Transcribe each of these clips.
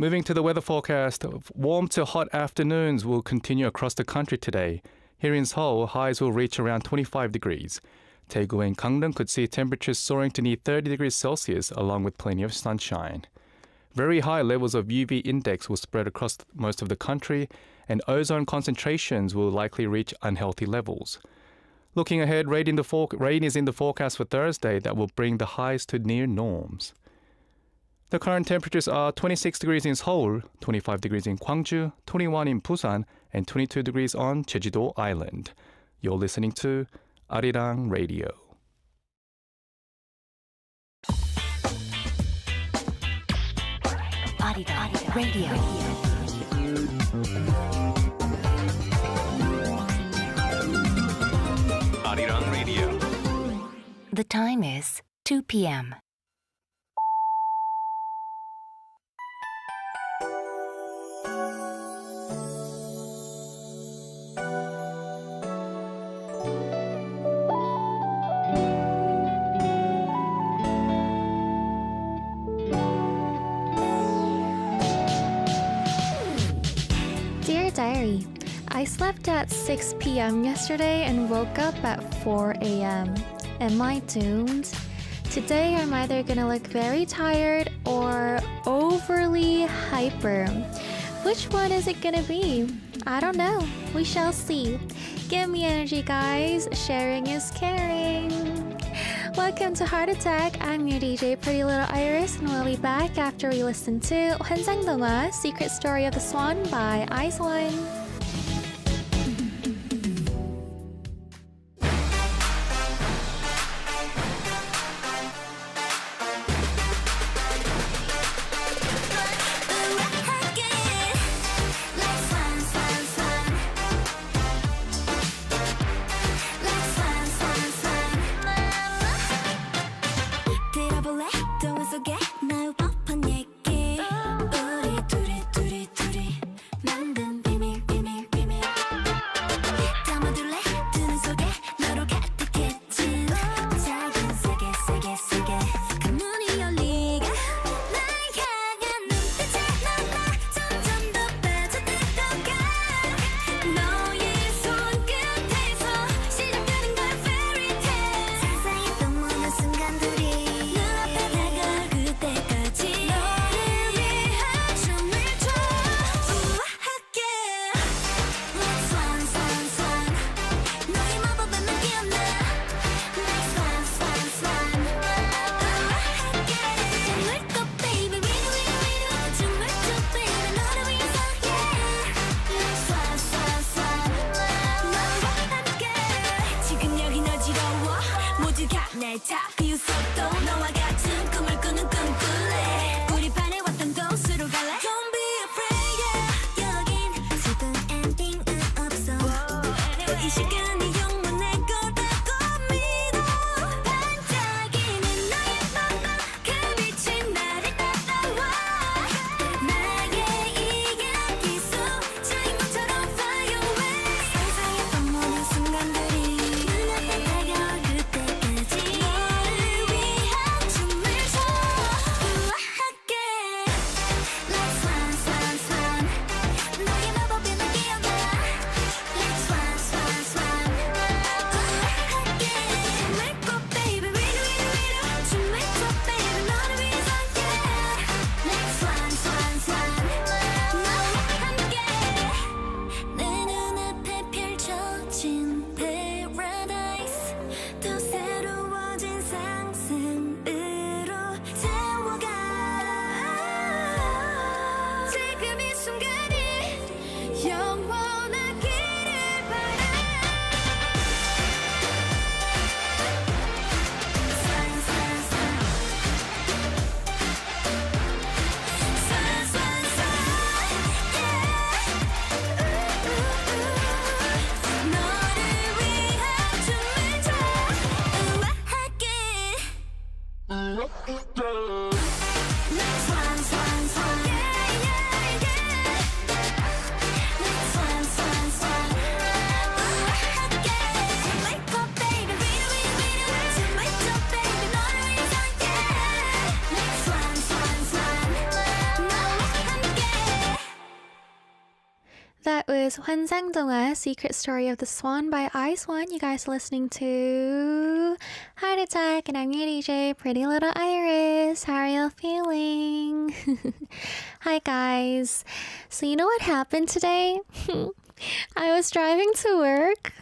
Moving to the weather forecast, warm to hot afternoons will continue across the country today. Here in Seoul, highs will reach around 25 degrees. Daegu and Gangneung could see temperatures soaring to near 30 degrees Celsius along with plenty of sunshine. Very high levels of UV index will spread across most of the country, and ozone concentrations will likely reach unhealthy levels. Looking ahead, rain is in the forecast for Thursday that will bring the highs to near norms. The current temperatures are 26 degrees in Seoul, 25 degrees in Gwangju, 21 in Busan, and 22 degrees on Jeju-do Island. You're listening to Arirang Radio. Arirang Radio. Arirang Radio. The time is 2 p.m. Dear Diary, I slept at 6 p.m. yesterday and woke up at 4 a.m. Am I doomed? Today I'm either gonna look very tired or overly hyper. Which one is it gonna be? I don't know. We shall see. Give me energy, guys. Sharing is caring. Welcome to Heart Attack. I'm your DJ Pretty Little Iris, and we'll be back after we listen to 환상동화 Secret Story of the Swan by Iceland. 만든 비밀 that was 환상동화 Secret Story of the Swan by iSwan. You guys are listening to Heart Attack, and I'm your DJ, Pretty Little Iris. How are you feeling? Hi guys. So you know what happened today? I was driving to work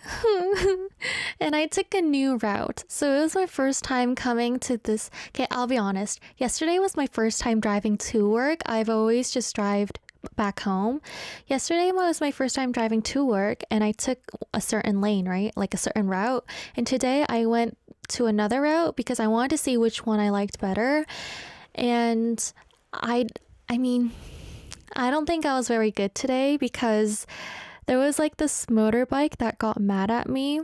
and I took a new route. So it was my first time coming to this. Okay, I'll be honest. Yesterday was my first time driving to work. I've always just driven back home. Yesterday was my first time driving to work and I took a certain lane, right? Like a certain route. And today I went to another route because I wanted to see which one I liked better. And I mean, I don't think I was very good today because there was like this motorbike that got mad at me.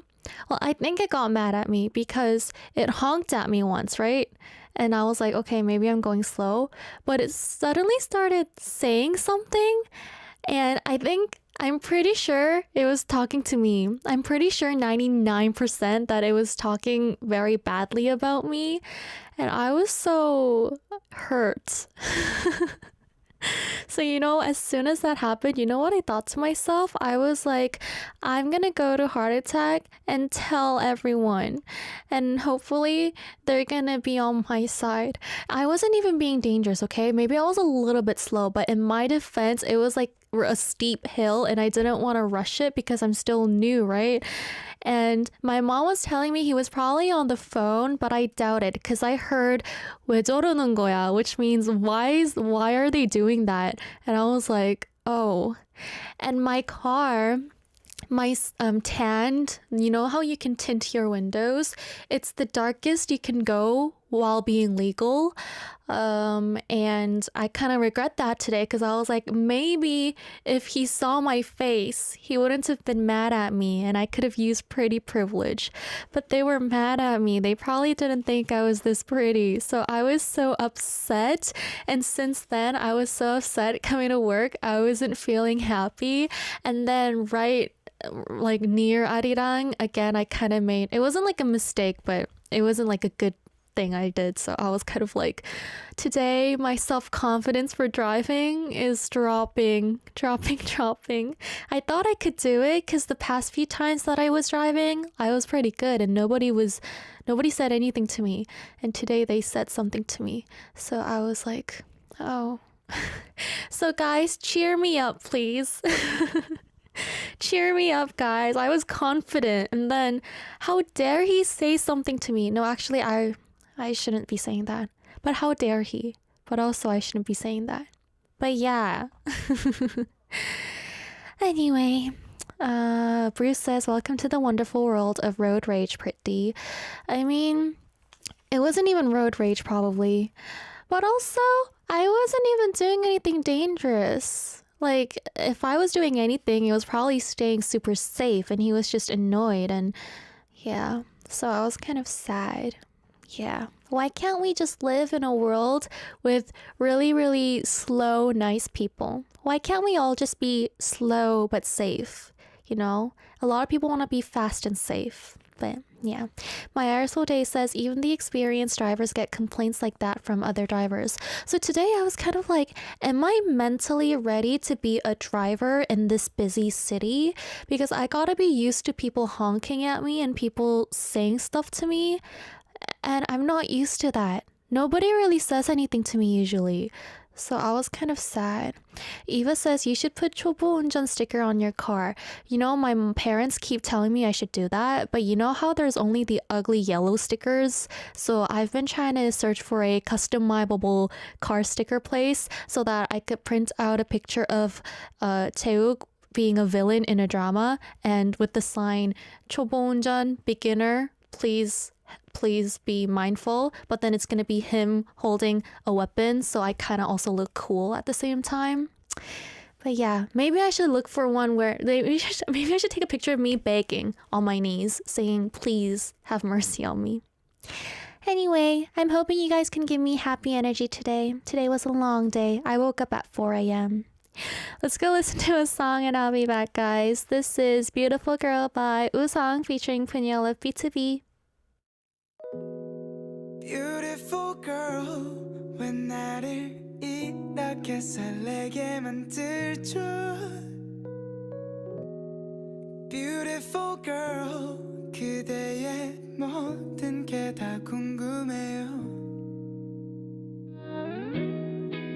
Well, I think it got mad at me because it honked at me once, right? And I was like, okay, maybe I'm going slow. But it suddenly started saying something. And I'm pretty sure it was talking to me. I'm pretty sure 99% that it was talking very badly about me. And I was so hurt. So, as soon as that happened, you know what I thought to myself? I was like, I'm gonna go to Heart Attack and tell everyone. And hopefully they're gonna be on my side. I wasn't even being dangerous, okay? Maybe I was a little bit slow, but in my defense, it was like a steep hill and I didn't want to rush it because I'm still new, right? And my mom was telling me he was probably on the phone, but I doubt it because I heard 왜 저러는 거야, which means why are they doing that? And I was like, oh. And my car, my tanned, you know how you can tint your windows? It's the darkest you can go while being legal. And I kind of regret that today because I was like, maybe if he saw my face, he wouldn't have been mad at me and I could have used pretty privilege. But they were mad at me. They probably didn't think I was this pretty. So I was so upset. And since then, I was so upset coming to work. I wasn't feeling happy. And then like near Arirang, again, I kind of made, it wasn't like a mistake, but it wasn't like a good thing I did. So I was kind of like, today my self-confidence for driving is dropping. I thought I could do it because the past few times that I was driving, I was pretty good and nobody said anything to me. And today they said something to me. So I was like, oh. So guys, cheer me up, please. Cheer me up, guys. I was confident. And then how dare he say something to me? No, actually, I shouldn't be saying that. But how dare he? But also, I shouldn't be saying that. But yeah. Anyway, Bruce says, welcome to the wonderful world of road rage, Pretty. I mean, it wasn't even road rage, probably. But also, I wasn't even doing anything dangerous. Like, if I was doing anything, it was probably staying super safe, and he was just annoyed, and yeah. So I was kind of sad. Yeah. Why can't we just live in a world with really, really slow, nice people? Why can't we all just be slow but safe? A lot of people want to be fast and safe. But yeah, my Arsehole Day says even the experienced drivers get complaints like that from other drivers. So today I was kind of like, am I mentally ready to be a driver in this busy city? Because I gotta be used to people honking at me and people saying stuff to me. And I'm not used to that. Nobody really says anything to me usually. So I was kind of sad. Eva says you should put 초보 운전 sticker on your car. My parents keep telling me I should do that, but you know how there's only the ugly yellow stickers? So I've been trying to search for a customizable car sticker place so that I could print out a picture of Taeuk being a villain in a drama and with the sign 초보 운전 beginner, please be mindful, but then it's gonna be him holding a weapon, so I kind of also look cool at the same time. But yeah, maybe I should look for one where maybe I should take a picture of me begging on my knees saying please have mercy on me. Anyway, I'm hoping you guys can give me happy energy today. Today was a long day. I woke up at 4 a.m. Let's go listen to a song and I'll be back, guys. This is Beautiful Girl by Usang featuring Punyel of B2B. Beautiful girl 왜 나를 이렇게 설레게 만들죠 Beautiful girl 그대의 모든 게 다 궁금해요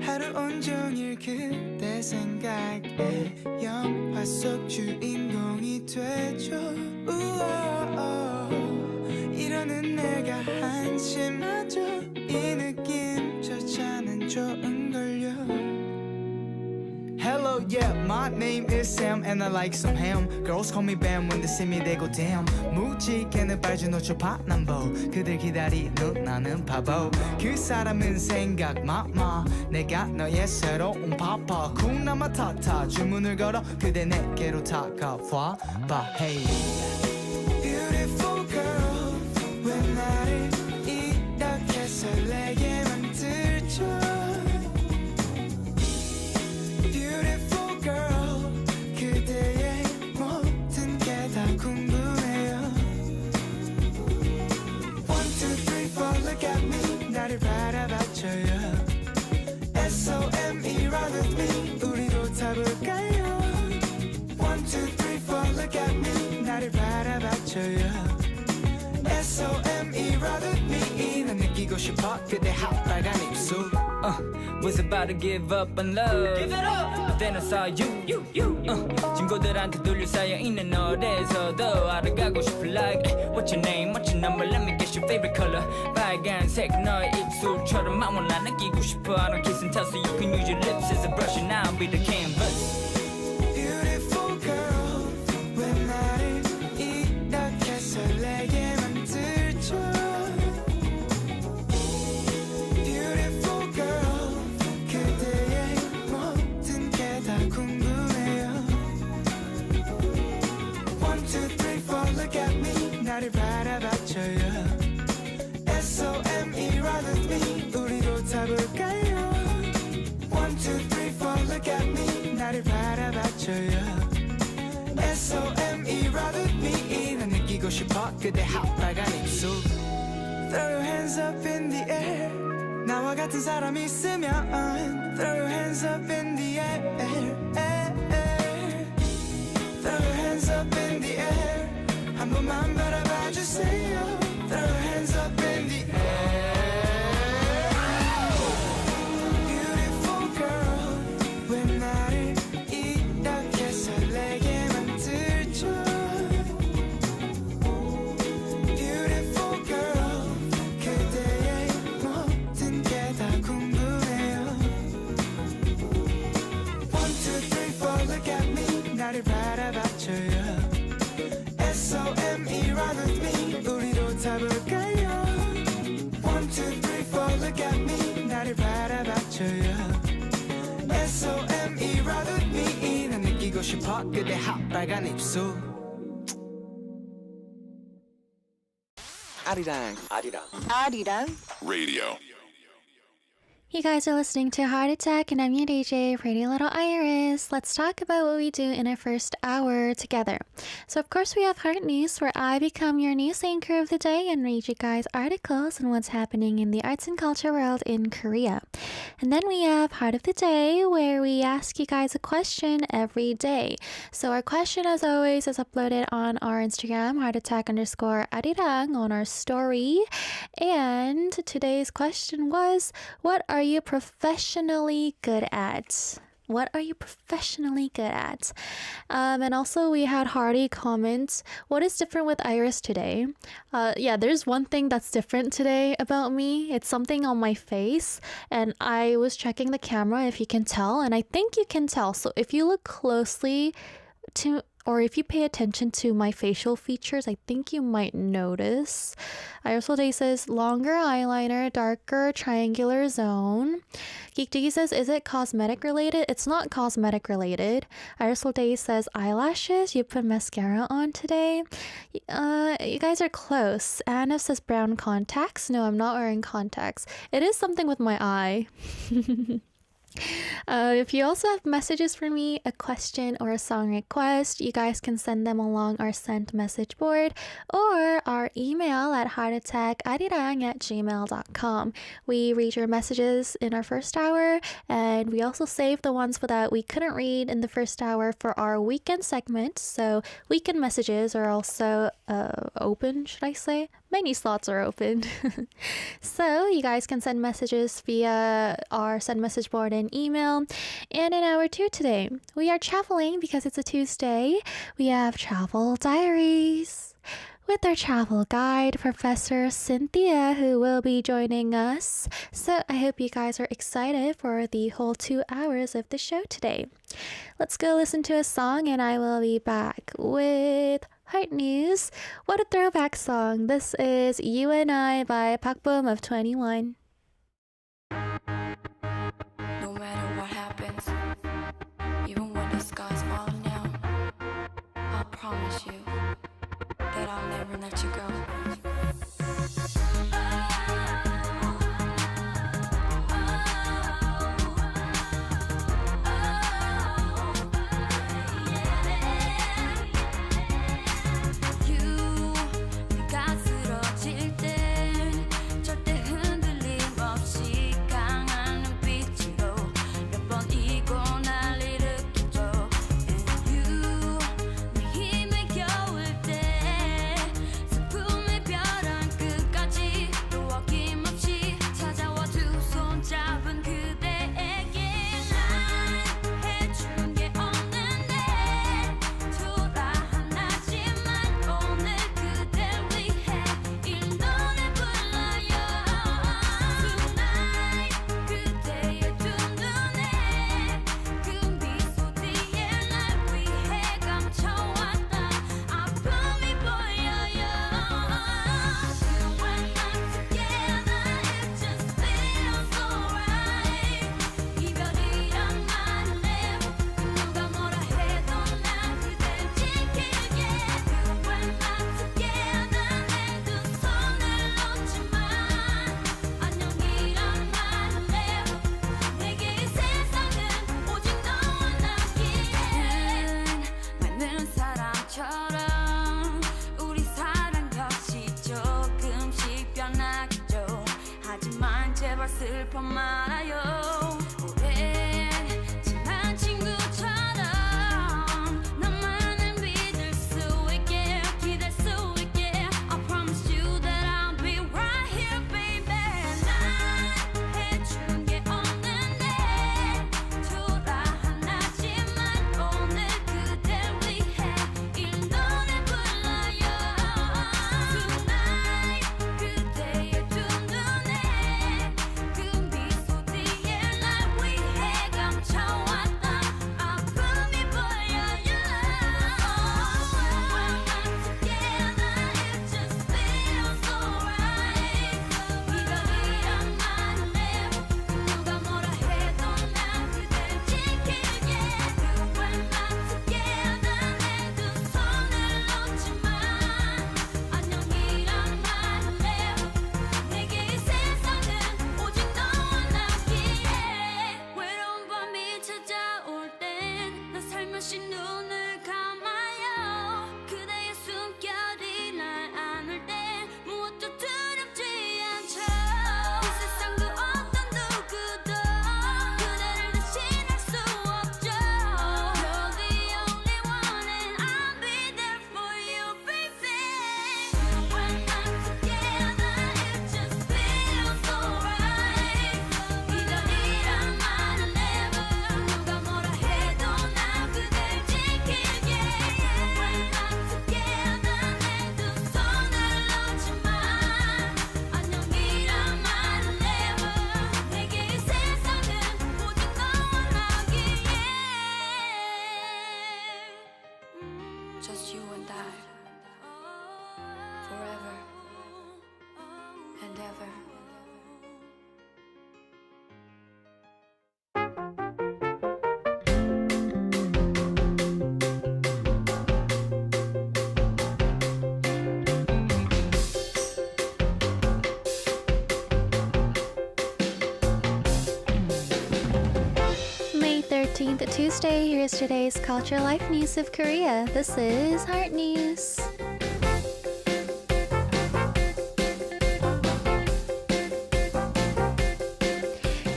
하루 온종일 그대 생각에 영화 속 주인공이 되죠 우와, 이러는 내가 한심하죠 이 느낌조차는 좋은걸요 Hello, yeah, my name is Sam and I like some ham Girls call me Bam when they see me they go damn 묵직해는 발주 노출 파남보 그들 기다리는 나는 바보 그 사람은 생각 마마 내가 너의 새로운 파파 쿵나마 타타 주문을 걸어 그대 내게로 다가와 봐 hey Beautiful girl 왜 나를 이렇게 설레게 만들죠 Beautiful girl 그대의 모든 게 다 궁금해요 One, two, three, four, look at me 나를 바라봐줘요 S-O-M-E, ride with me 우리도 타볼까요 One, two, three, four, look at me 나를 바라봐줘요 S-O-M-E, ride with me 난 느끼고 싶어 그대 핫빨간 입술 Was about to give up on love Give it up But then I saw you 친구들한테 둘러 쌓여있는 노래에서도 알아가고 싶어 like What's your name, what's your number, let me guess your favorite color 빨간색 너의 입술처럼 마음을 나 느끼고 싶어 I don't kiss and tell so you can use your lips as a brush and I'll be the canvas Beautiful girl 왜 나를 이렇게 설레게 만들죠 Beautiful girl 그대의 모든 게 다 궁금해요 One, two, three, four, look at me 나를 바라봐줘요 S-O-M-E, ride with me 우리도 타볼까요 One, two, three, four, look at me 나를 바라봐줘요 S-O-M-E, ride with me 난 느끼고 싶어 그대 핫빨간 입술 Throw your hands up in the air 나와 같은 사람 있으면 Throw your hands up in the air Throw your hands up in the air 한 번만 바라봐주세요 Throw your hands up in the air Beautiful girl 왜 나를 이렇게 설레게 만들죠 Beautiful girl 그대의 모든 게 다 궁금해요 One, two, three, four, look at me 나를 바라봐줘요 S-O-M-E, ride with me 우리도 타볼까요 One, two, three, four, look at me 나를 바라봐줘요 S-O-M-E, ride with me 난 느끼고 싶어 그대 핫빨간 입술 Arirang. Radio. You guys are listening to Heart Attack, and I'm your DJ, Pretty Little Iris. Let's talk about what we do in our first hour together. So, of course, we have Heart News, where I become your news anchor of the day and read you guys articles on what's happening in the arts and culture world in Korea. And then we have Heart of the Day, where we ask you guys a question every day. So, our question, as always, is uploaded on our Instagram, heartattack_arirang, on our story. And today's question was, what are you professionally good at? What are you professionally good at? And also we had Hardy comment, what is different with Iris today? Yeah, there's one thing that's different today about me. It's something on my face, and I was checking the camera if you can tell, and I think you can tell. So if you look closely to, or if you pay attention to my facial features, I think you might notice. Irisol Day says, longer eyeliner, darker triangular zone. Geek Diggy says, is it cosmetic related? It's not cosmetic related. Irisol Day says, eyelashes, you put mascara on today. You guys are close. Anna says, brown contacts. No, I'm not wearing contacts. It is something with my eye. If you also have messages for me, a question or a song request, you guys can send them along our sent message board or our email at heartattackarirang@gmail.com. We read your messages in our first hour, and we also save the ones that we couldn't read in the first hour for our weekend segment. So weekend messages are also open, should I say? Many slots are open. So you guys can send messages via our send message board and email. And in hour 2 today, we are traveling because it's a Tuesday. We have travel diaries with our travel guide, Professor Cynthia, who will be joining us. So I hope you guys are excited for the whole 2 hours of the show today. Let's go listen to a song and I will be back with Heart News. What a throwback song. This is You and I by Park Boom of 21. No matter what happens, even when the sky's falling down, I'll promise you that I'll never let you go. 슬퍼 말아요. 오랜 지난 친구처럼 너만을 믿을 수 있게 기댈 수 있게 I promise you that I'll be right here baby. 난 해준 게 없는데 초라한 하지만 오늘 그댈 위해 이 노래 불러요. Tonight 그대의 두 눈에 그 미소 뒤에 14th, Tuesday. Here's today's Culture Life News of Korea. This is Heart News.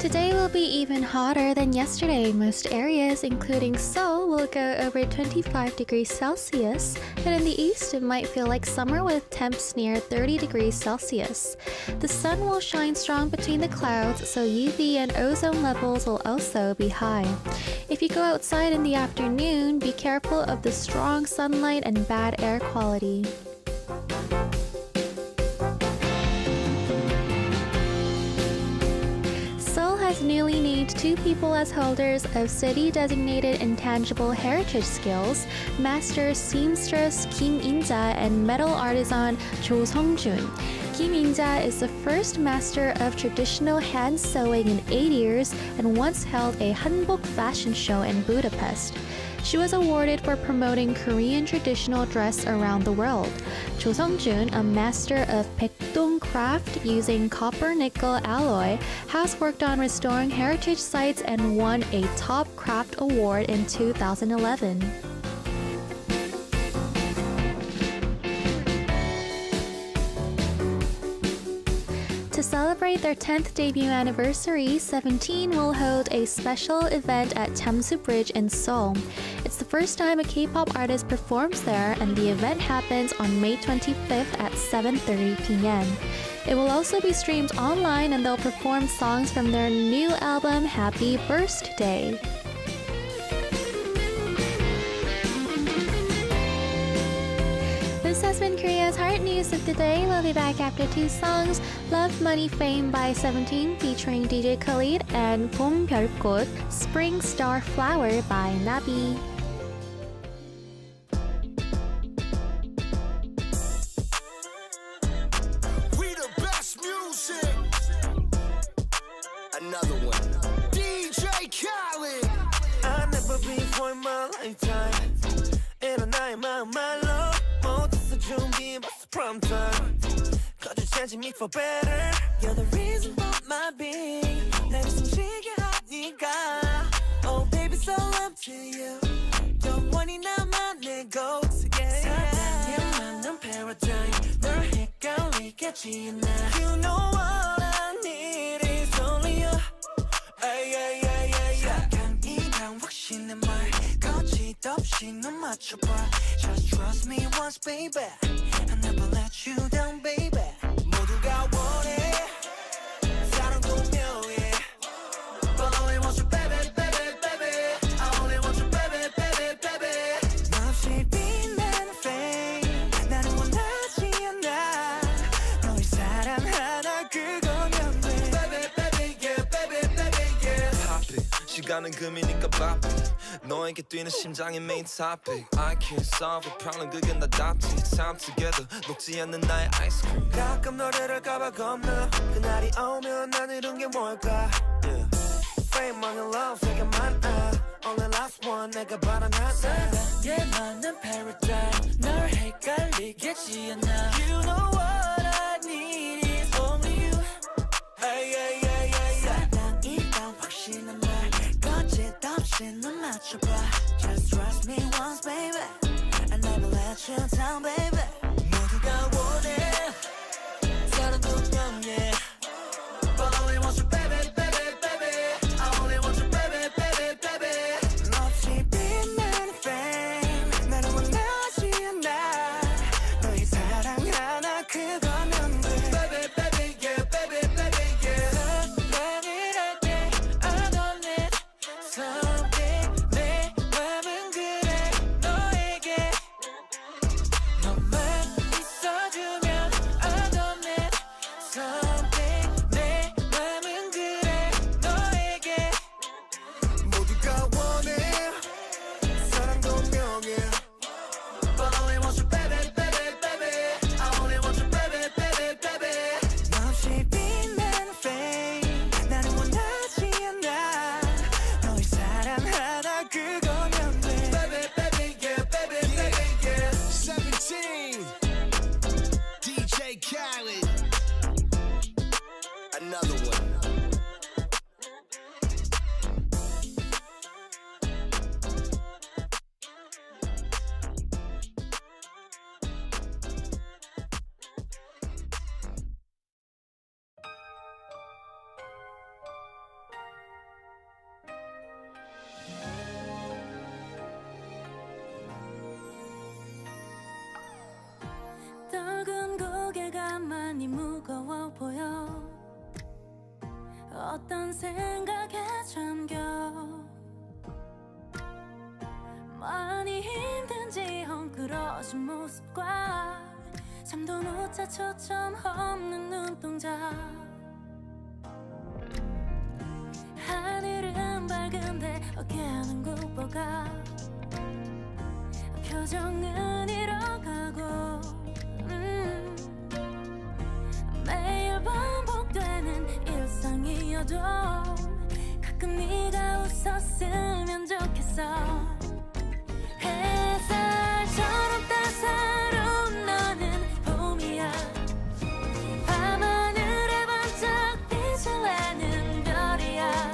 Today will be even hotter than yesterday. Most areas, including Seoul, will go over 25 degrees Celsius, and in the east it might feel like summer with temps near 30 degrees Celsius. The sun will shine strong between the clouds, so UV and ozone levels will also be high. If you go outside in the afternoon, be careful of the strong sunlight and bad air quality. Seoul has newly named 2 people as holders of city-designated intangible heritage skills: Master Seamstress Kim In-ja and metal artisan Jo Sung-jun. Kim In-ja is the first master of traditional hand sewing in 8 years and once held a hanbok fashion show in Budapest. She was awarded for promoting Korean traditional dress around the world. Jo Sung-jun, a master of baekdong craft using copper-nickel alloy, has worked on restoring heritage sites and won a top craft award in 2011. To celebrate their 10th debut anniversary, 17 will hold a special event at Jamsu Bridge in Seoul. It's the first time a K-pop artist performs there, and the event happens on May 25th at 7:30 p.m. It will also be streamed online, and they'll perform songs from their new album, Happy Birthday. This has been Korea's Heart News of the Day. We'll be back after 2 songs: Love Money Fame by 17 featuring DJ Khalid, and 봄 별꽃 Spring Star Flower by Nabi. We the best music. Another one. DJ Khaled. I never been for in my lifetime. 일어나의 마음 말로 못했어 준비 벌써 prom time. Cause you changing me for better. You're the reason for my being. 날 숨쉬게 하니까. Oh baby so up to you. 영원히 나만 내 go-to yeah. 사랑에 맞는 paradigm. 널 헷갈리겠지 않아. You know what I need is only you. Ay, ay, ay, ay, ay. 사랑이란 확신의 말 거짓없이 넌 맞춰봐. Just trust me once baby. I never let you down baby. 모두가 원해 사랑도 묘해. But I only want you baby baby baby. I only want you baby baby baby. 몹시 빛나는 fame 나는 원하지 않아. 너의 사랑 하나 그거면 돼. Baby baby yeah baby baby yeah. Pop it. 시간은 금이니까 바삐 너에게 뛰는 심장의 main topic I can't solve a problem 그게 나 답지 Time together 녹지 않는 나의 아이스크림 가끔 너를 할까봐 겁나 그날이 오면 난 이룬 게 뭘까 yeah. Fame on your love 되게 많아 Only last one 내가 바란 하나 사랑에 맞는 paradigm 널 헷갈리겠지 않아 You know what I need is only you Ay, ay, ay, ay, ay. 사랑이란 확신한 말 거짓없이 넌 맞춰봐 Just trust me once baby I never let you down baby 모두가 원해 사랑도 명예 But I only want you baby baby baby I only want you baby baby baby 몹시 빛나는 fame 나는 원하지 않아 너의 사랑 하나 그거면 돼 Baby baby yeah baby baby yeah 사랑을 할 때 I don't need something 내 맘은 그래 너에게 너만 있어주면 I don't need something 내 맘은 그래 너에게 모두가 원해 사랑도 명예 But I only want you baby baby baby I only want you baby baby baby 몹시 빛나는 fame 나는 원하지 않아 너의 사랑 하나 그거면 돼 Baby baby yeah baby baby yeah 17. DJ Khaled. Another one. 많이 무거워 보여 어떤 생각에 잠겨 많이 힘든지 헝클어진 모습과 잠도 못 자 초점 없는 눈동자 하늘은 밝은데 어깨는 굽어가 표정은 잃어가고 매일 반복되는 일상이어도 가끔 네가 웃었으면 좋겠어 햇살처럼 따사로운 너는 봄이야 밤하늘에 반짝 빛을 내는 별이야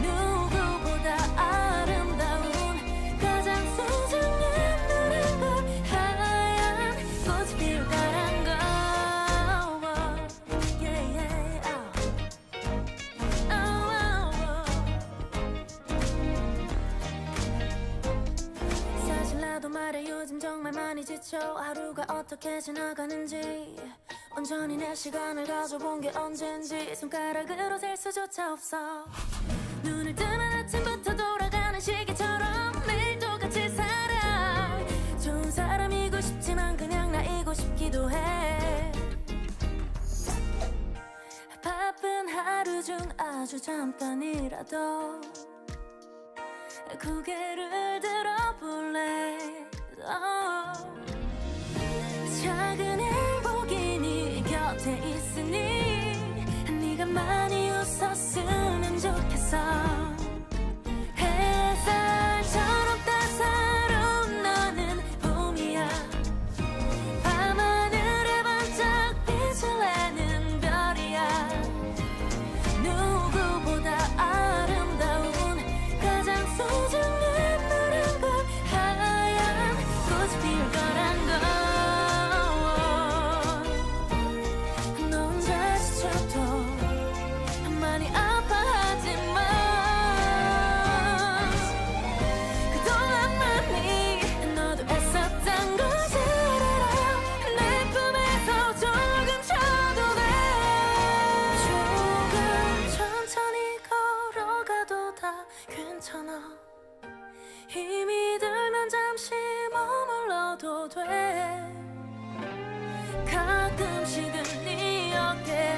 누구보다 아름다운 가장 소중한 너란 걸 하얀 꽃이 피울 거란 걸 yeah, yeah. 사실 나도 말해 요즘 정말 많이 지쳐 하루가 어떻게 지나가는지 온전히 내 시간을 가져본 게 언젠지 손가락으로 셀 수조차 없어 눈을 뜨면 아침부터 돌아가는 시계처럼 매일 똑같이 살아 좋은 사람이고 싶지만 그냥 나이고 싶기도 해 바쁜 하루 중 아주 잠깐이라도 고개를 들어볼래 작은 행복이 네 곁에 있으니 네가 많이 웃었으면 좋겠어 햇살처럼 따사로운 너는 봄이야 밤하늘에 반짝 빛을 내는 별이야 누구보다 아름다운 가장 소중한 너란 걸 하얀 꽃이 피울 거란 걸 너 혼자 지쳐도 많이 아파하지 마 그동안 많이 너도 애썼던 거지 알아 내 꿈에서 조금 쉬어도 돼 조금 천천히 걸어가도 다 괜찮아 힘이 들면 잠시 머물러도 돼 가끔씩은 네 어깨에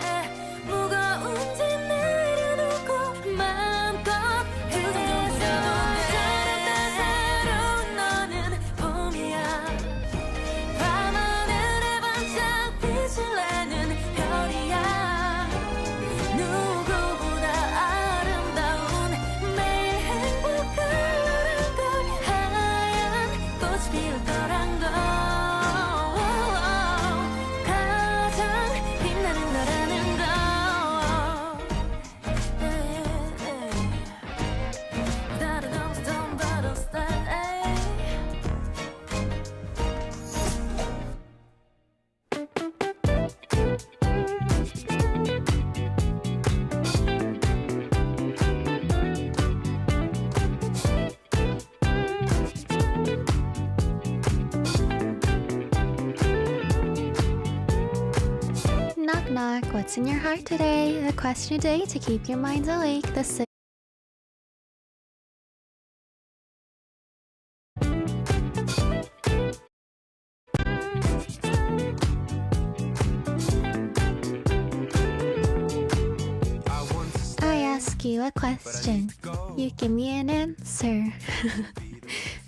무거운 짐 내려놓고 마음껏 햇살도 따사로운 너는 봄이야 밤하늘에 반짝 빛을 내는 별이야 누구보다 아름다운 매일 행복한 너란 걸 하얀 꽃이 피울 거란 걸 가장 빛나는 너라는 걸 Knock knock, what's in your heart today? The question today to keep your minds awake. I ask you a question, you give me an answer.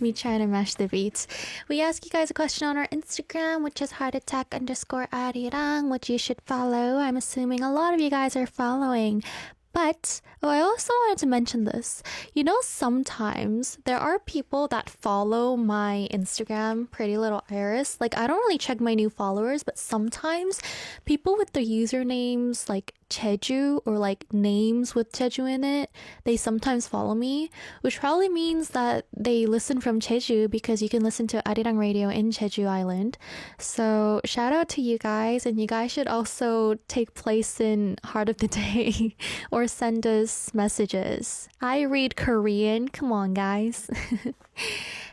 Me trying to mash the beats. We ask you guys a question on our Instagram, which is heartattack_Arirang, which you should follow. I'm assuming a lot of you guys are following. But I also wanted to mention this. You know, sometimes there are people that follow my Instagram, Pretty Little Iris. Like, I don't really check my new followers, but sometimes people with their usernames like Jeju or like names with Jeju in it, they sometimes follow me, which probably means that they listen from Jeju because you can listen to Arirang Radio in Jeju Island. So shout out to you guys, and you guys should also take place in Heart of the Day or send us messages. I read Korean, come on guys.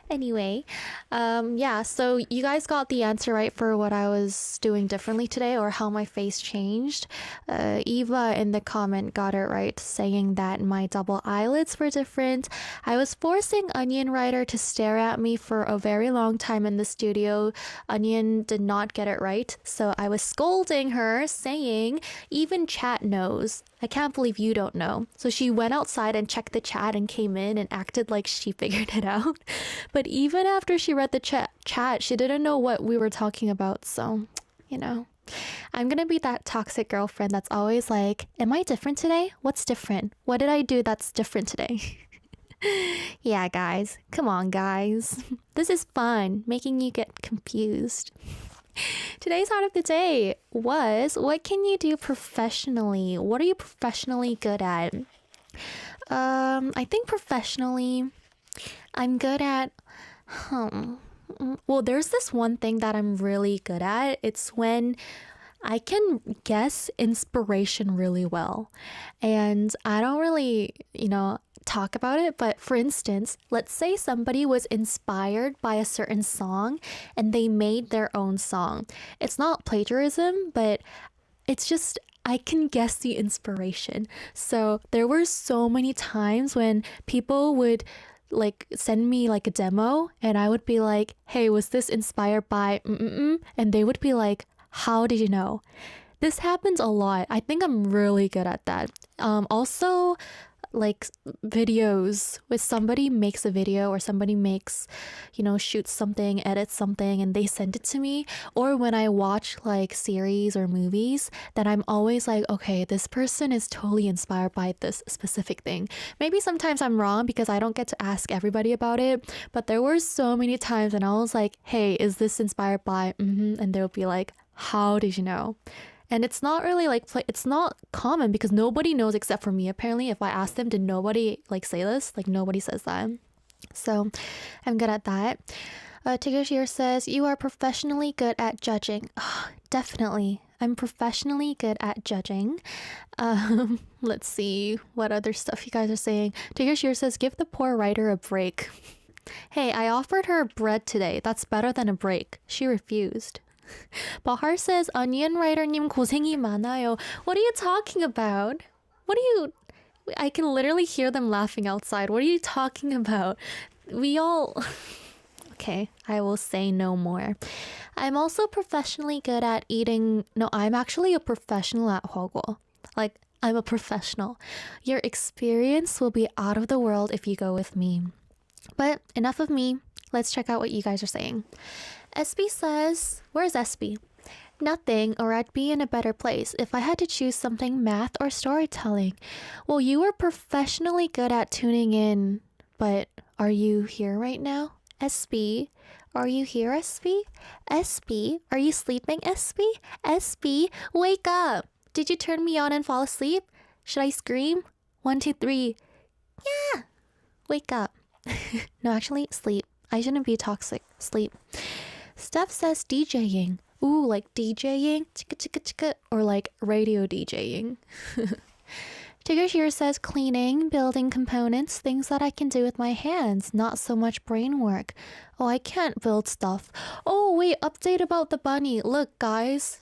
Anyway, yeah, so you guys got the answer right for what I was doing differently today or how my face changed. Eva in the comment got it right, saying that my double eyelids were different. I was forcing Onion Writer to stare at me for a very long time in the studio. Onion did not get it right, so I was scolding her, saying, even chat knows. I can't believe you don't know. So she went outside and checked the chat and came in and acted like she figured it out. But even after she read the chat, she didn't know what we were talking about. So, you know, I'm gonna be that toxic girlfriend that's always like, am I different today? What's different? What did I do that's different today? Yeah, guys. Come on, guys. This is fun, making you get confused. Today's heart of the day was, what can you do professionally? What are you professionally good at? I think professionally, I'm good at, well, there's this one thing that I'm really good at. It's when I can guess inspiration really well. And I don't really, talk about it, but for instance, let's say somebody was inspired by a certain song and they made their own song. It's not plagiarism, but it's just I can guess the inspiration. So there were so many times when people would like send me like a demo and I would be like, hey, was this inspired by and they would be like, how did you know? This happens a lot. I think I'm really good at that. Also, like videos, with somebody makes a video or somebody makes, shoots something, edits something, and they send it to me. Or when I watch like series or movies, then I'm always like, okay, this person is totally inspired by this specific thing. Maybe sometimes I'm wrong because I don't get to ask everybody about it, but there were so many times and I was like, hey, is this inspired by and they'll be like, how did you know? And it's not really like, it's not common because nobody knows except for me. Apparently, if I ask them, did nobody like say this? Like nobody says that. So I'm good at that. Tigashir says, you are professionally good at judging. Oh, definitely. I'm professionally good at judging. Let's see what other stuff you guys are saying. Tigashir says, give the poor writer a break. Hey, I offered her bread today. That's better than a break. She refused. Bahar says, Onion Writer님 고생이 많아요. What are you talking about? I can literally hear them laughing outside. What are you talking about? Okay, I will say no more. I'm also professionally good at eating. No, I'm actually a professional at Hwogo. Like, I'm a professional. Your experience will be out of the world if you go with me. But enough of me. Let's check out what you guys are saying. SB says, where's SB? Nothing, or I'd be in a better place if I had to choose something math or storytelling. Well, you were professionally good at tuning in, but are you here right now? SB, are you here, SB? SB, are you sleeping, SB? SB, wake up! Did you turn me on and fall asleep? Should I scream? 1, 2, 3. Yeah! Wake up. No, actually, sleep. I shouldn't be toxic. Sleep. Steph says DJing. Ooh, like DJing, chicka chicka chicka, or like radio DJing. Tigger here says cleaning, building components, things that I can do with my hands, not so much brain work. Oh, I can't build stuff. Oh, wait, update about the bunny. Look, guys.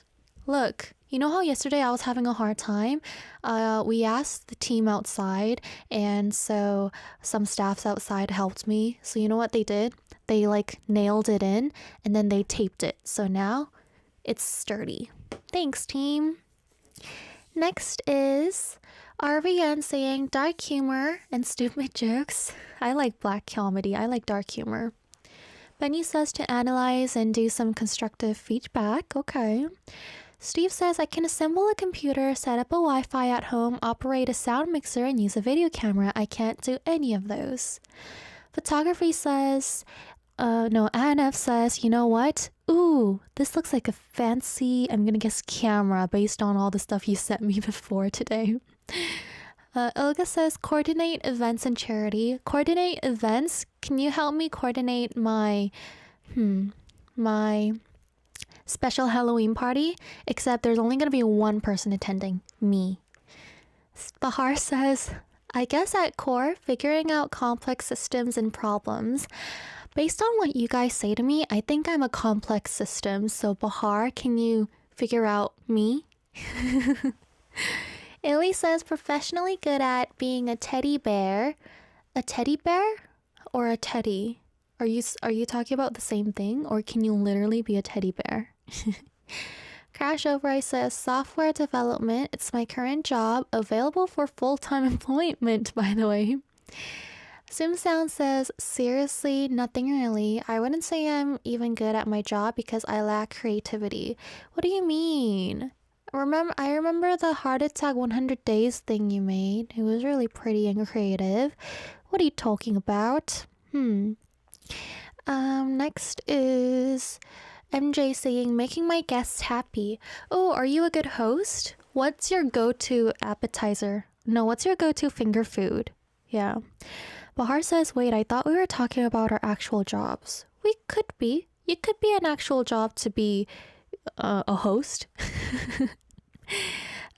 Look. You know how yesterday I was having a hard time? We asked the team outside, and so some staffs outside helped me. So you know what they did? They like nailed it in, and then they taped it. So now it's sturdy. Thanks, team. Next is RVN saying dark humor and stupid jokes. I like black comedy. I like dark humor. Benny says to analyze and do some constructive feedback. Okay. Steve says, I can assemble a computer, set up a Wi-Fi at home, operate a sound mixer, and use a video camera. I can't do any of those. Photography says, ANF says, you know what? Ooh, this looks like a fancy, I'm gonna guess camera based on all the stuff you sent me before today. Olga says, coordinate events and charity. Coordinate events? Can you help me coordinate my special Halloween party? Except there's only going to be one person attending. Me. Bahar says, I guess at core, figuring out complex systems and problems. Based on what you guys say to me, I think I'm a complex system. So Bahar, can you figure out me? Illy says professionally good at being a teddy bear. A teddy bear or a teddy? Are you talking about the same thing, or can you literally be a teddy bear? Crash Over I says software development. It's my current job, available for full-time employment, by the way. Sim Sound says seriously, nothing really. I wouldn't say I'm even good at my job because I lack creativity. What do you mean? I remember the heart attack 100 days thing you made. It was really pretty and creative. What are you talking about? Next is MJ saying making my guests happy. Oh, are you a good host? What's your go-to appetizer? No, what's your go-to finger food? Yeah. Bahar says, wait, I thought we were talking about our actual jobs. We could be. You could be an actual job to be a host.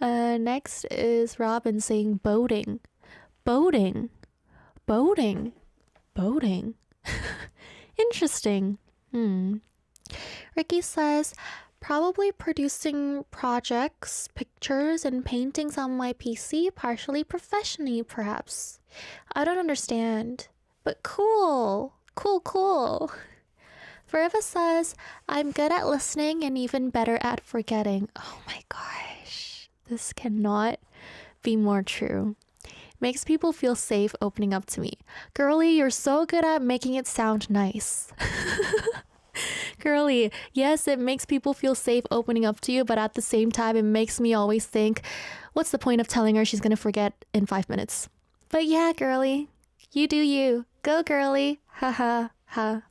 Next is Robin saying boating. Boating. Boating. Boating. Interesting. Ricky says, probably producing projects, pictures, and paintings on my PC, partially professionally, perhaps. I don't understand, but cool. Cool. Forever says, I'm good at listening and even better at forgetting. Oh my gosh, this cannot be more true. Makes people feel safe opening up to me. Girly, you're so good at making it sound nice. Girly, yes, it makes people feel safe opening up to you, but at the same time, it makes me always think, what's the point of telling her she's gonna forget in 5 minutes? But yeah, girly, you do you. Go, girly. Ha ha ha.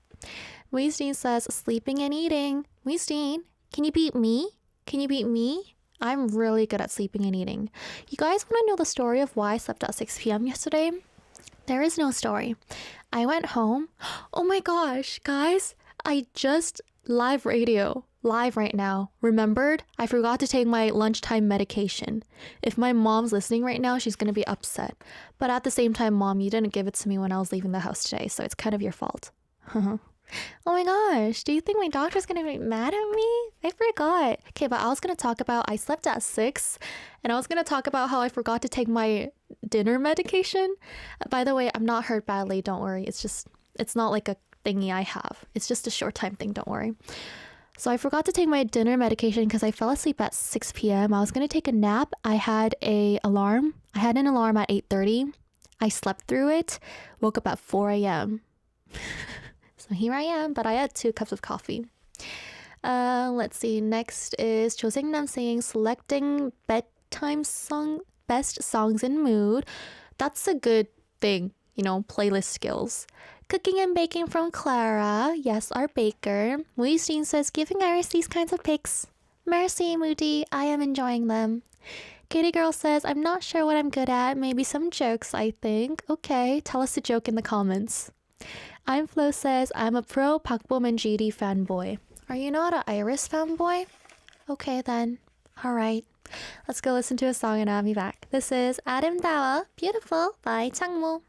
Weisteen says, sleeping and eating. Weisteen, can you beat me? Can you beat me? I'm really good at sleeping and eating. You guys want to know the story of why I slept at 6 p.m. yesterday? There is no story. I went home. Oh my gosh, guys, I just live right now. Remembered? I forgot to take my lunchtime medication. If my mom's listening right now, she's going to be upset. But at the same time, Mom, you didn't give it to me when I was leaving the house today, so it's kind of your fault. Oh my gosh, do you think my doctor's gonna be mad at me? I forgot. Okay, but I was gonna talk about I slept at 6, and I was gonna talk about how I forgot to take my dinner medication. By the way, I'm not hurt badly, don't worry. It's not like a thingy I have. It's just a short time thing, don't worry. So I forgot to take my dinner medication because I fell asleep at 6 p.m. I was gonna take a nap. I had an alarm at 8:30. I slept through it, woke up at 4 a.m. So here I am, but I had 2 cups of coffee. Let's see. Next is Cho Nam saying selecting best songs in mood. That's a good thing, playlist skills. Cooking and baking from Clara. Yes, our baker. Weisteen says giving Iris these kinds of pics. Merci, Moody. I am enjoying them. Katie Girl says, I'm not sure what I'm good at. Maybe some jokes, I think. Okay, tell us a joke in the comments. I'm Flo says, I'm a pro Park Bo-man GD fanboy. Are you not an Iris fanboy? Okay then. Alright. Let's go listen to a song and I'll be back. This is 아름다워, Beautiful by 창모.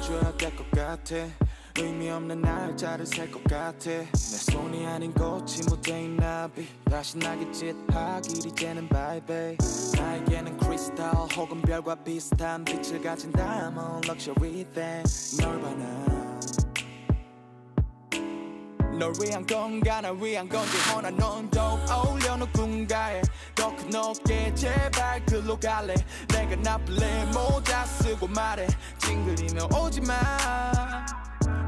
줘야 될 것 같아 의미 없는 날짜를 셀 것 같아 내 손이 아닌 꽃이 무대인 나비 다시 나깃짓하길 이제는 bye babe 나에게는 크리스탈 혹은 별과 비슷한 빛을 가진 diamond luxury thing 널 봐 널 위한 건가 날 위한 건지 허나 넌 더욱 어울려 누군가에 더 큰 높게 제발 글로 갈래 내가 나쁠래 모자 쓰고 말해 찡그리며 오지마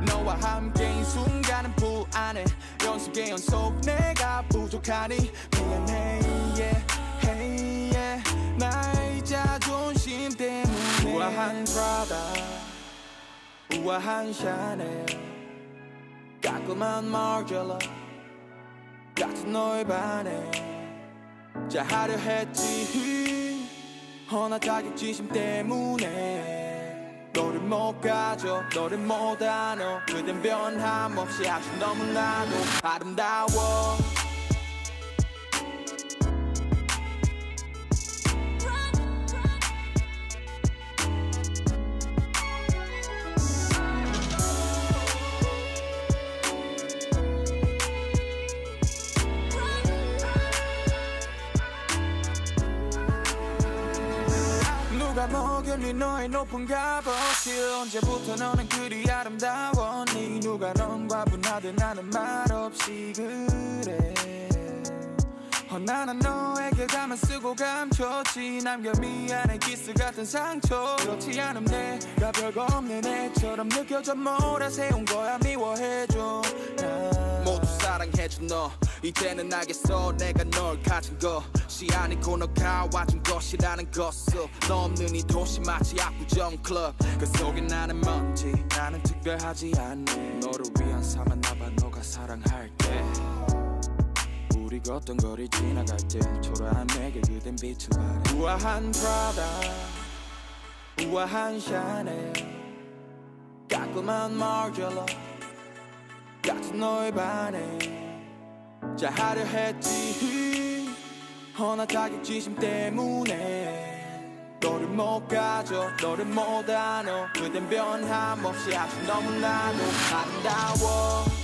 너와 함께인 순간은 불안해 연속의 연속 내가 부족하니 미안해 yeah, hey, yeah. 나의 자존심 때문에 우아한 Prada 우아한 Chanel 깔끔한 Margiela 같은 너에 반해 자 하려 했지 허나 자격지심 때문에 너를 못 가져 너를 못 안어 그댄 변함없이 아주 너무나도 아름다워 누가 먹였니 너의 높은 값어치 언제부터 너는 그리 아름다워 니 누가 넌 과분하듯 나는 말없이 그래 나는 너에게 가만 쓰고 감췄지 남겨 미안해 키스 같은 상처 그렇지 않음 내가 별거 없는 애처럼 느껴져 몰아세운 거야 미워해줘 나. 모두 사랑해줘 너 이제는 알겠어 내가 널 가진 것이 아니고 너가 와준 것이라는 것을 너 없는 이 도시 마치 압구정 클럽 그 속에 나는 먼지 나는 특별하지 않네 너를 위한 삶았나봐 너가 사랑할게 우리 걷던 거리 지나갈 때 초라한 내게 그댄 빛을 발해 우아한 프라다 우아한 샤넬 깔끔한 마르젤라 같은 너의 반해 잘하려 했지 허나 자격지심 때문에 너를 못 가져 너를 못 안어 그댄 변함없이 아주 너무나도 아름다워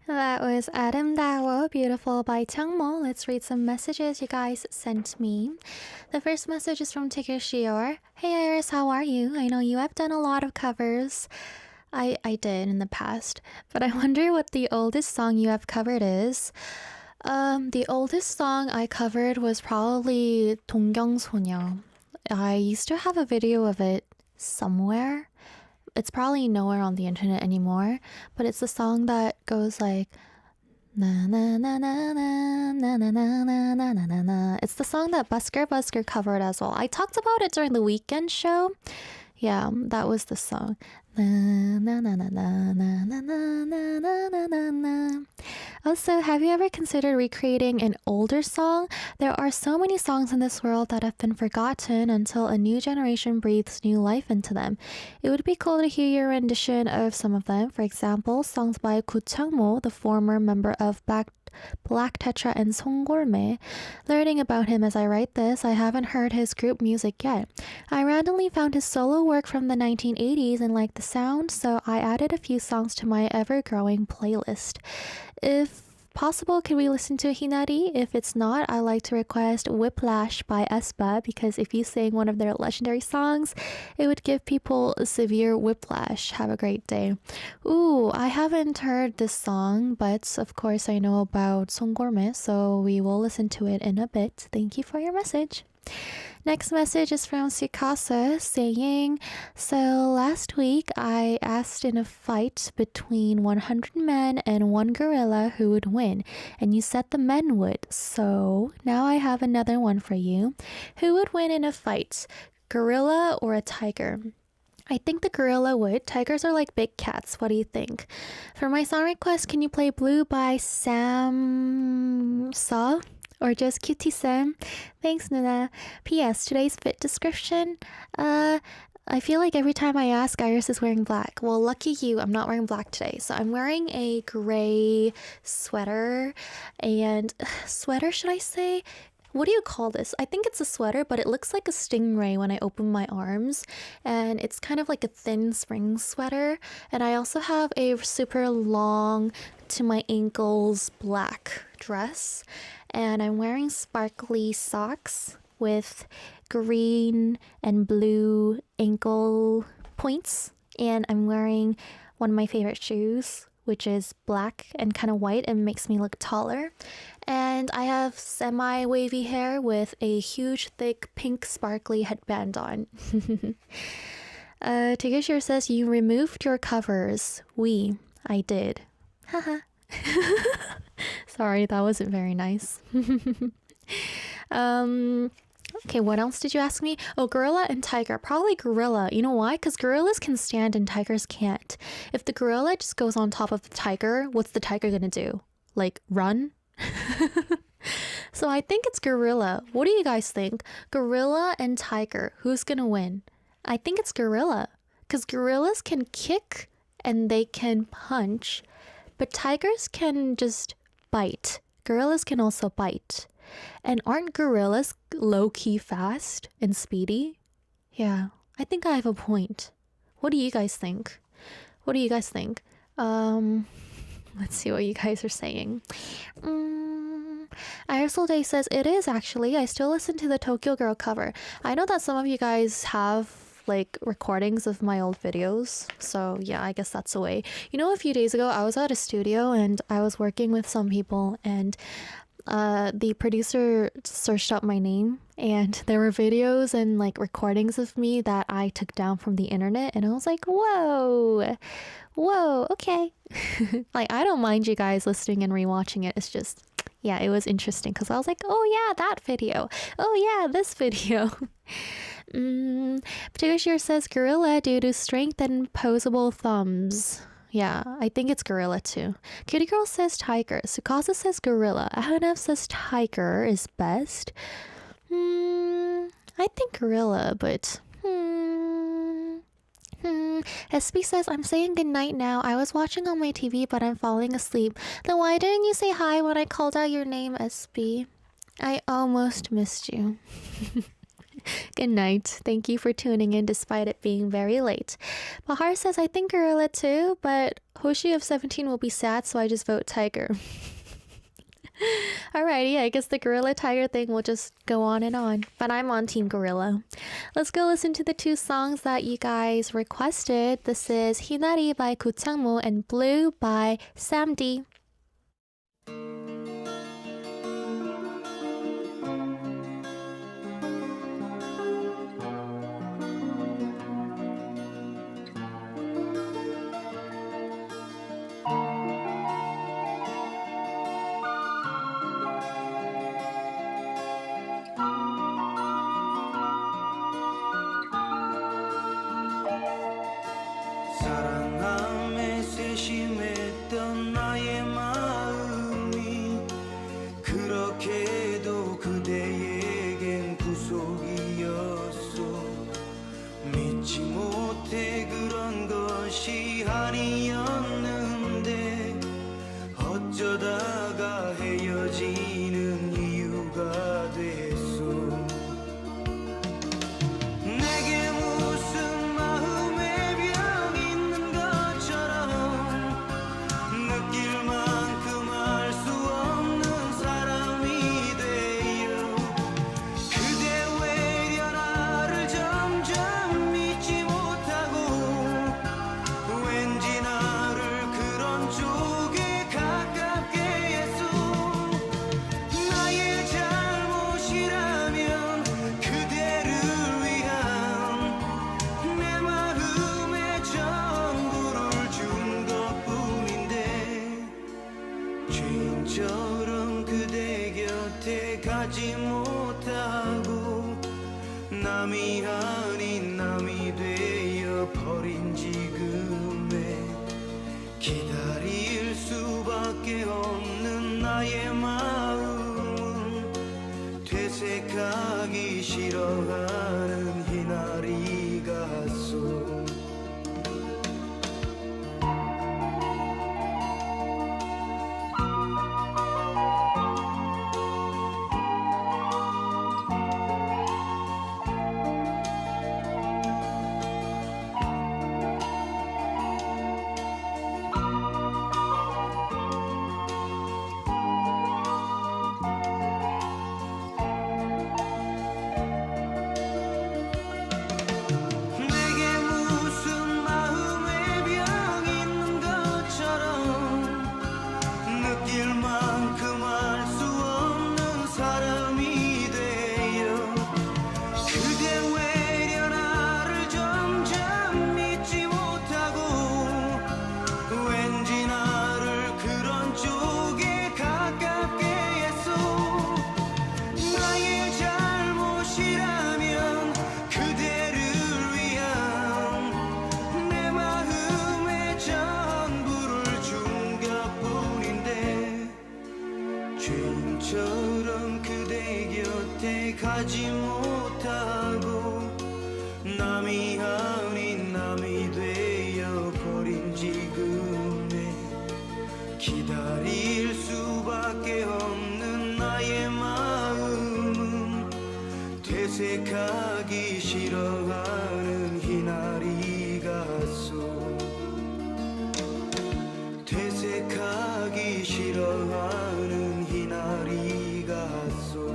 That was 아름다워, beautiful by Changmo. Let's read some messages you guys sent me. The first message is from Tigger Shior. Hey Iris, how are you? I know you have done a lot of covers. I did in the past, but I wonder what the oldest song you have covered is. The oldest song I covered was probably 동경소녀. I used to have a video of it somewhere. It's probably nowhere on the internet anymore, but it's the song that goes like na na na na na na na na na na na na. It's the song that Busker covered as well. I talked about it during the weekend show. Yeah, that was the song. Na na na na na na na na na na na na. Also, have you ever considered recreating an older song? There are so many songs in this world that have been forgotten until a new generation breathes new life into them. It would be cool to hear your rendition of some of them. For example, songs by Gu Changmo, the former member of Black Tetra and Songgorme. Learning about him as I write this, I haven't heard his group music yet. I randomly found his solo work from the 1980s and liked the sound, so I added a few songs to my ever-growing playlist. If possible, can we listen to Hinari? If it's not, I like to request Whiplash by aespa, because if you sing one of their legendary songs, it would give people severe whiplash. Have a great day. Ooh, I haven't heard this song, but of course I know about Songgorme, so we will listen to it in a bit. Thank you for your message. Next message is from Sikasa saying, so last week I asked in a fight between 100 men and one gorilla who would win, and you said the men would. So now I have another one for you. Who would win in a fight, gorilla or a tiger? I think the gorilla would. Tigers are like big cats. What do you think? For my song request, can you play Blue by Sam Saw? Or just Cutie Sam? Thanks, Nuna. P.S. Today's fit description. I feel like every time I ask, Iris is wearing black. Well, lucky you, I'm not wearing black today. So I'm wearing a gray sweater. And sweater, should I say? What do you call this? I think it's a sweater, but it looks like a stingray when I open my arms. And it's kind of like a thin spring sweater. And I also have a super long to my ankles black dress. And I'm wearing sparkly socks. with green and blue ankle points. And I'm wearing one of my favorite shoes, which is black and kind of white and makes me look taller. And I have semi-wavy hair with a huge, thick, pink, sparkly headband on. Tigashir says, you removed your covers. I did. Haha. Sorry, that wasn't very nice. Okay, what else did you ask me? Oh, gorilla and tiger. Probably gorilla. You know why? Because gorillas can stand and tigers can't. If the gorilla just goes on top of the tiger, what's the tiger gonna do? Like, run? So I think it's gorilla. What do you guys think? Gorilla and tiger. Who's gonna win? I think it's gorilla. Because gorillas can kick and they can punch. But tigers can just bite. Gorillas can also bite. And aren't gorillas low-key fast and speedy? Yeah, I think I have a point. What do you guys think? What do you guys think? Let's see what you guys are saying. Irisol Day says, it is actually. I still listen to the Tokyo Girl cover. I know that some of you guys have like recordings of my old videos, so yeah, I guess that's the way. You know, a few days ago I was at a studio and I was working with some people, and the producer searched up my name and there were videos and like recordings of me that I took down from the internet, and I was like, whoa, okay. Like, I don't mind you guys listening and rewatching it. It's just, yeah, it was interesting because I was like, oh yeah, that video, oh yeah, this video. Patricia says gorilla due to strength and posable thumbs. Yeah, I think it's gorilla too. Kitty Girl says tiger. Sukasa says gorilla. Ahanev says tiger is best. I think gorilla, but SB says, I'm saying goodnight now. I was watching on my TV, but I'm falling asleep. Then why didn't you say hi when I called out your name, SB? I almost missed you. Good night. Thank you for tuning in despite it being very late. Bahar says, I think gorilla too, but Hoshi of 17 will be sad, so I just vote tiger. Alrighty, I guess the gorilla tiger thing will just go on and on, but I'm on team gorilla. Let's go listen to the two songs that you guys requested. This is Hinari by Kuchangmu and Blue by Sam D. 사랑함에 세심했던 나의 마음이 그렇게도 그대에겐 구속이었어. 믿지 못해 그런 것이 아니었는데 어쩌다가 헤어지는 이유가 됐어. 내게 무슨 마음의 병 있는 것처럼 느낄 만큼 알 수 없는 사람이 되어 그대 외려 나를 점점 믿지 못하고 왠지 나를 그런 쪽에 가깝게 했어. 나의 잘못이라면 그대를 위한 내 마음의 전부를 준 것뿐인데 죄인처럼 그대 곁에 가지 못하고 남이 아닌 남이 되어 버린 지금에 기다릴 수밖에 없는 나의 마음은 되새가기 싫어하는 희나리 같소. 퇴색하기 싫어하는 희나리 가수 퇴색하기 싫어하는 희나리 가수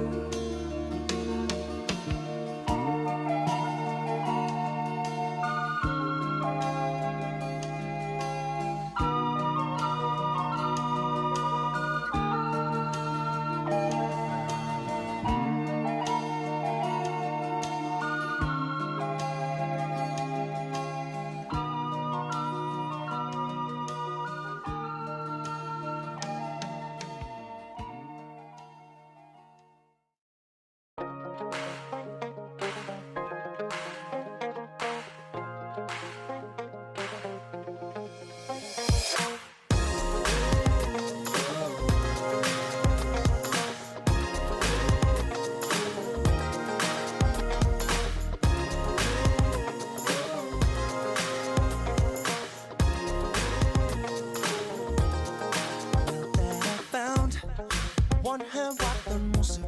원해왔던 모습에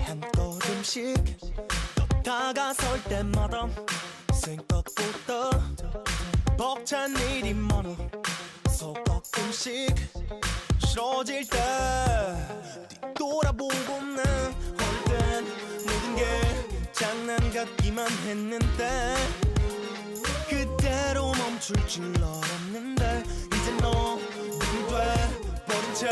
한 걸음씩 더 다가설 때마다 생각보다 벅찬 일이 많아 조금씩 싫어질 때 뒤돌아보고 난 홀땐 모든 게 장난 같기만 했는데 그대로 멈출 줄 알았는데 이제 너 누굴 돼버린 채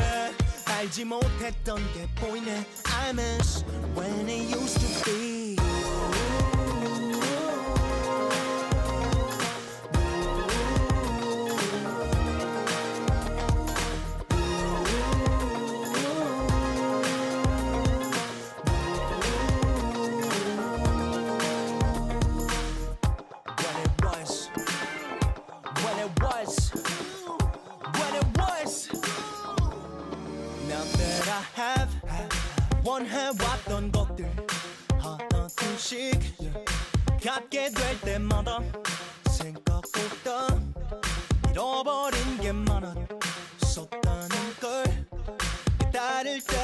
알지 못했던 게 보이네 I miss when it used to be 원해왔던 것들 하나둘씩 갖게 될 때마다 생각보다 잃어버린 게 많았었다는 걸 기다릴 때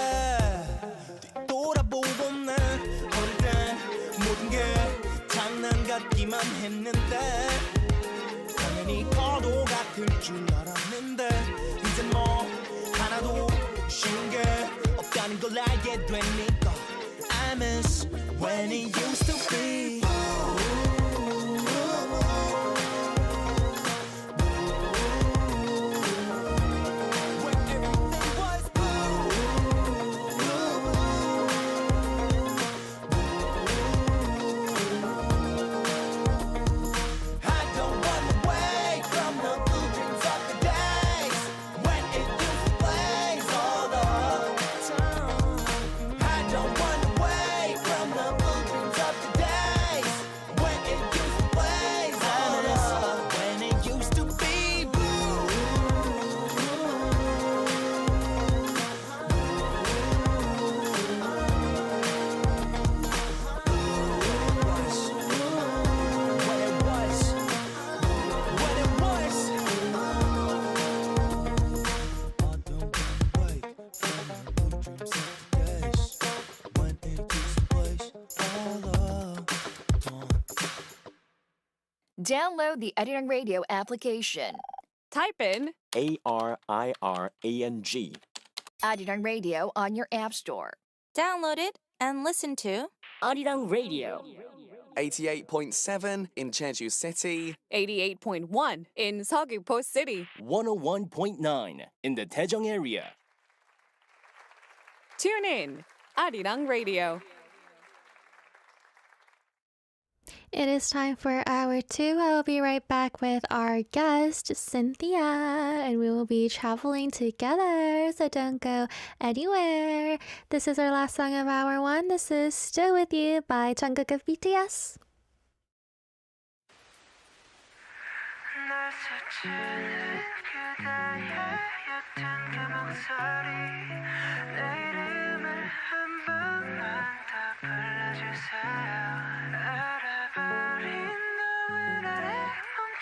뒤돌아보고 난 어릴 땐 모든 게 장난 같기만 했는데 당연히 커도 같을 줄 알았는데 이제 뭐 하나도 쉬운 게 없다는 걸 알게 되니까 I miss when it used to be Download the Arirang Radio application. Type in ARIRANG. Arirang Radio on your app store. Download it and listen to Arirang Radio. 88.7 in Jeju City. 88.1 in Seogwipo City. 101.9 in the Daejeong area. Tune in. Arirang Radio. It is time for hour 2. I will be right back with our guest, Cynthia, and we will be traveling together, so don't go anywhere. This is our last song of hour 1. This is Still With You by Jungkook of BTS.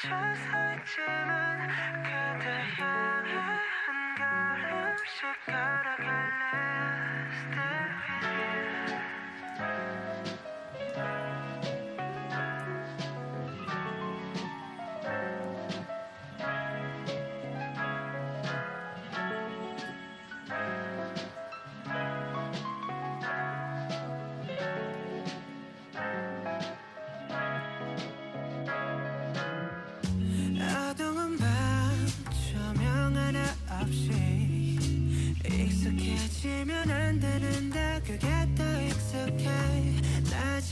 멈춰서있지만 그대 향해 한 걸음씩 걸어갈래. Still with you.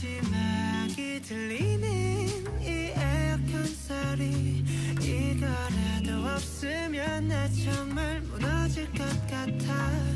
마지막이 들리는 이 에어컨 소리 이거라도 없으면 나 정말 무너질 것 같아